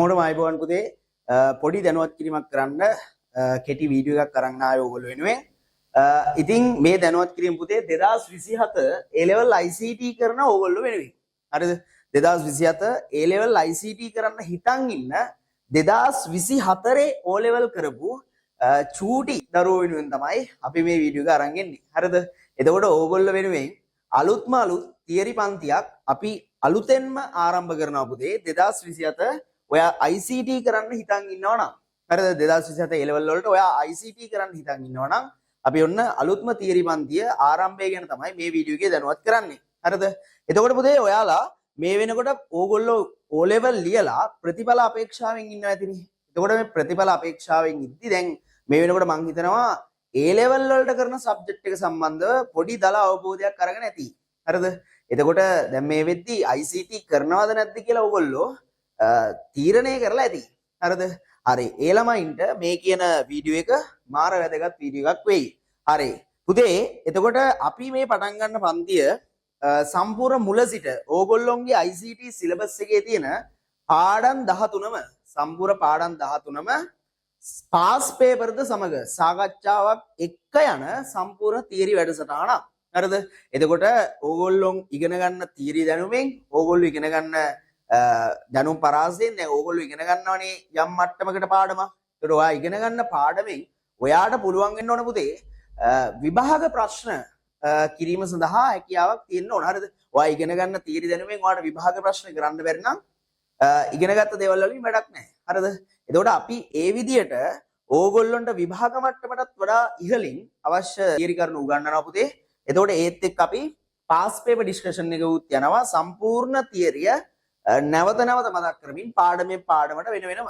මොකටම ආයිබෝන් පුතේ පොඩි දැනුවත් කිරීමක් කරන්න කෙටි වීඩියෝ එකක් අරන් ආවේ ඔයගොල්ලෝ වෙනුවෙන්. ඉතින් මේ දැනුවත් කිරීම පුතේ 2027 A level ICT කරන ඔයගොල්ලෝ වෙනුවෙන්. හරිද? 2027 A level ICT කරන්න හිතන් ඉන්න 2024 O level කරපු චූටි දරුවෝ වෙනුවෙන් තමයි අපි මේ වීඩියෝ එක අරන් එන්නේ. හරිද? එතකොට ඕගොල්ලෝ වෙනුවෙන් අලුත්ම අලුත් තියරි පන්තියක් අපි අලුතෙන්ම ආරම්භ කරනවා පුතේ 2027 ඔයා ICT කරන්න හිතන් ඉන්නවා නම් හරිද 2027 A level වලට ඔයා ICT කරන්න හිතන් ඉන්නවා නම් අපි ඔන්න අලුත්ම තියරි පන්තිය ආරම්භය ගැන තමයි මේ වීඩියෝ එකේ දැනුවත් කරන්නේ. හරිද? එතකොට පුතේ ඔයාලා මේ වෙනකොට ඕගොල්ලෝ O level ලියලා ප්‍රතිඵල අපේක්ෂාවෙන් ඉන්නවා ඇතිනේ. එතකොට මේ ප්‍රතිඵල අපේක්ෂාවෙන් ඉද්දි දැන් මේ වෙනකොට මම හිතනවා A level වලට කරන සබ්ජෙක්ට් එක සම්බන්ධව පොඩි දල අවබෝධයක් අරගෙන ඇති. හරිද? එතකොට දැන් මේ වෙද්දි ICT කරනවද නැද්ද කියලා ඕගොල්ලෝ තීරණය කරලා ඇති. හරිද? හරි. ඒ ළමයින්ට මේ කියන වීඩියෝ එක මාර වැදගත් වීඩියෝ එකක් වෙයි. හරි. පුතේ එතකොට අපි මේ පටන් ගන්න පන්තිය සම්පූර්ණ මුල සිට ඕගොල්ලොන්ගේ ICT සිලබස් එකේ තියෙන පාඩම් 13ම සම්පූර්ණ පාඩම් 13ම පාස් පේපර්ද සමග සාකච්ඡාවක් එක්ක යන සම්පූර්ණ තියරි වැඩසටහනක්. හරිද? එතකොට ඕගොල්ලොන් ඉගෙන ගන්න තියරි දැනුමෙන් ඕගොල්ලෝ ඉගෙන ගන්න දැනුම් පරාසයෙන් දැන් ඕගොල්ලෝ ඉගෙන ගන්නවනේ යම් මට්ටමකට පාඩමක්. ඒකට ඔයා ඉගෙන ගන්න පාඩමෙන් ඔයාට පුළුවන් වෙන්න ඕන පුතේ විභාග ප්‍රශ්න කිරීම සඳහා හැකියාවක් තියෙන්න ඕන. හරිද? ඔයා ඉගෙන ගන්න තියරි දැනුමෙන් ඔයාට විභාග ප්‍රශ්න කරන්න බැරි නම් ඉගෙනගත්ත දේවල් වලින් වැඩක් නැහැ. හරිද? එතකොට අපි ඒ විදියට ඕගොල්ලන්ට විභාග මට්ටමටත් වඩා ඉහළින් අවශ්‍ය තියරි කරුණු උගන්වනවා පුතේ. එතකොට ඒත් එක්ක අපි පාස් පේපර් ඩිස්කෂන් එක උත් යනවා සම්පූර්ණ තියරිය නැවත නැවත මතක් කරමින් පාඩමෙන් පාඩමට වෙන වෙනම.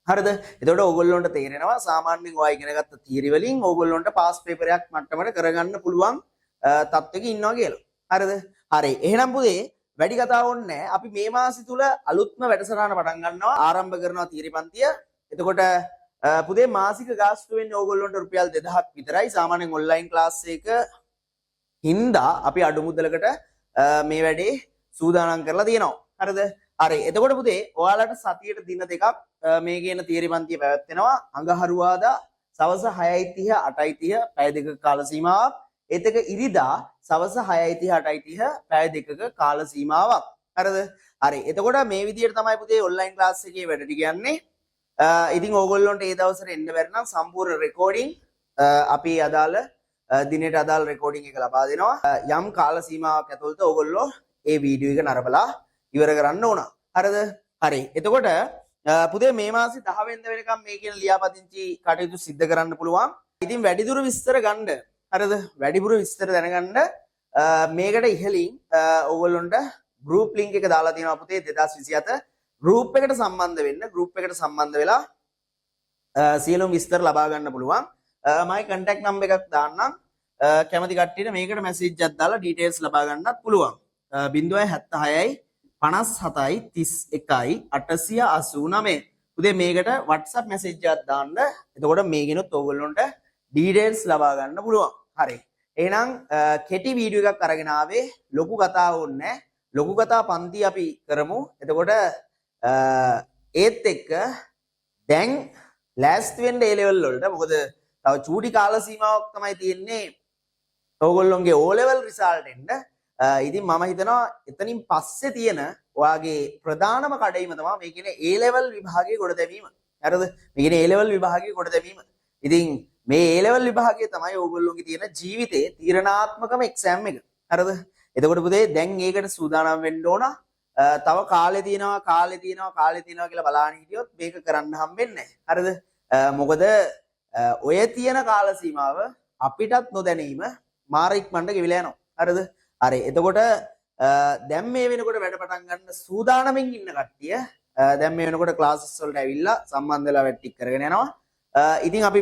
හරිද? එතකොට ඕගොල්ලන්ට තේරෙනවා සාමාන්‍යයෙන් ඔයා ඉගෙනගත්ත තියරි වලින් ඕගොල්ලන්ට පාස් පේපරයක් මට්ටමට කරගන්න පුළුවන් තත්ත්වෙක ඉන්නවා කියලා. හරිද? හරි. එහෙනම් පුතේ වැඩි කතා ඕනේ නැහැ. අපි මේ මාසෙ තුල අලුත්ම වැඩසටහන පටන් ගන්නවා ආරම්භ කරනවා තියරි පන්තිය. එතකොට පුතේ මාසික ගාස්තු වෙන්නේ ඕගොල්ලන්ට රුපියල් 2000ක් විතරයි. සාමාන්‍යයෙන් ඔන්ලයින් ක්ලාස් එක හින්දා අපි අඩු මුදලකට මේ වැඩේ සූදානම් කරලා තියෙනවා. හරිද? හරි. එතකොට පුතේ ඔයාලට සතියට දින දෙකක් මේ කියන තියරි පන්තිය පැවැත්වෙනවා. අඟහරුවාදා සවස් 6:30 8:30 පැය දෙකක කාල සීමාවක්. එතක ඉරිදා සවස් 6:30 8:30 පැය දෙකක කාල සීමාවක්. හරිද? හරි. එතකොට මේ විදිහට තමයි පුතේ ඔන්ලයින් ක්ලාස් එකේ වැඩ ටික යන්නේ. ඉතින් ඕගොල්ලන්ට ඒ දවසට එන්න බැරි නම් සම්පූර්ණ රෙකෝඩින් අපි අදාළ දිනේට අදාළ රෙකෝඩින් එක ලබා දෙනවා. යම් කාල සීමාවක් ඇතුළත ඕගොල්ලෝ ඒ වීඩියෝ එක නරඹලා ඉවර කරන්න ඕන. හරිද? හරි. එතකොට පුතේ මේ මාසේ 10 වෙනිදා වෙනකම් මේ කියන ලියාපදිංචි කටයුතු සිද්ධ කරන්න පුළුවන්. ඉතින් වැඩිදුර විස්තර ගන්න. හරිද? වැඩිපුර විස්තර දැනගන්න මේකට ඉහළින් ඕගොල්ලන්ට group link එක දාලා තියෙනවා පුතේ 2027 group එකට සම්බන්ධ වෙන්න. group එකට සම්බන්ධ වෙලා සියලුම විස්තර ලබා ගන්න පුළුවන්. මගේ contact number එකක් දාන්නම්. කැමති කට්ටියට මේකට message එකක් දාලා details ලබා ගන්නත් පුළුවන්. 076යි 57යි 31යි 889. උදේ මේකට WhatsApp message එකක් දාන්න. එතකොට මේකිනුත් ඕගොල්ලන්ට details ලබා ගන්න පුළුවන්. හරි. එහෙනම් කෙටි වීඩියෝ එකක් අරගෙන ආවේ ලොකු කතා ඕනේ. ලොකු කතා පන්ති අපි කරමු. එතකොට ඒත් එක්ක දැන් ලෑස්ති වෙන්න A level වලට මොකද තව චූටි කාල සීමාවක් තමයි තියෙන්නේ ඕගොල්ලොන්ගේ O level result එන්න. ඉතින් මම හිතනවා එතනින් පස්සේ තියෙන ඔයාගේ ප්‍රධානම කඩයිම තමයි මේ කියන්නේ A level විභාගයේ කොට දැමීම. හරිද? මේ කියන්නේ A level විභාගයේ කොට දැමීම. ඉතින් මේ A level විභාගයේ තමයි ඕගොල්ලෝගේ තියෙන ජීවිතේ තීරණාත්මකම එක්සෑම් එක. හරිද? එතකොට පුතේ දැන් ඒකට සූදානම් වෙන්න ඕන. තව කාලේ තියෙනවා කියලා බලන්න හිටියොත් මේක කරන්න හම්බෙන්නේ නැහැ. හරිද? මොකද ඔය තියෙන කාල සීමාව අපිටත් නොදැනීම මාර ඉක්මනට ගෙවිලා යනවා. හරිද? හරි. එතකොට දැන් මේ වෙනකොට වැඩ පටන් ගන්න සූදානමින් ඉන්න කට්ටිය දැන් මේ වෙනකොට ක්ලාසස් වලට ඇවිල්ලා සම්බන්ධ වෙලා වැඩ ටික කරගෙන යනවා. ඉතින් අපි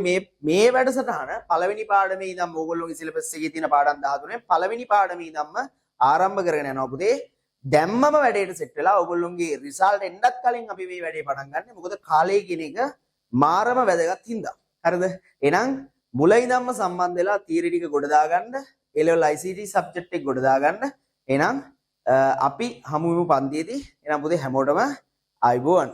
මේ වැඩසටහන පළවෙනි පාඩමේ ඉඳන් ඕගොල්ලෝගේ සිලබස් එකේ තියෙන පාඩම් 13 පළවෙනි පාඩමේ ඉඳන්ම ආරම්භ කරගෙන යනවා පුතේ. දැම්මම වැඩේට සෙට් වෙලා ඕගොල්ලෝගේ රිසල්ට් එන්නත් කලින් අපි මේ වැඩේ පටන් ගන්න. මොකද කාලය කියන එක මාරම වැදගත් හින්දා. හරිද? එහෙනම් මුල ඉඳන්ම සම්බන්ධ වෙලා තියරි ටික ගොඩ දාගන්න. A level ICT subject එක ගොඩ දාගන්න. එහෙනම් අපි හමු වෙමු පන්තියේදී. එහෙනම් පුතේ හැමෝටම ආයුබෝවන්.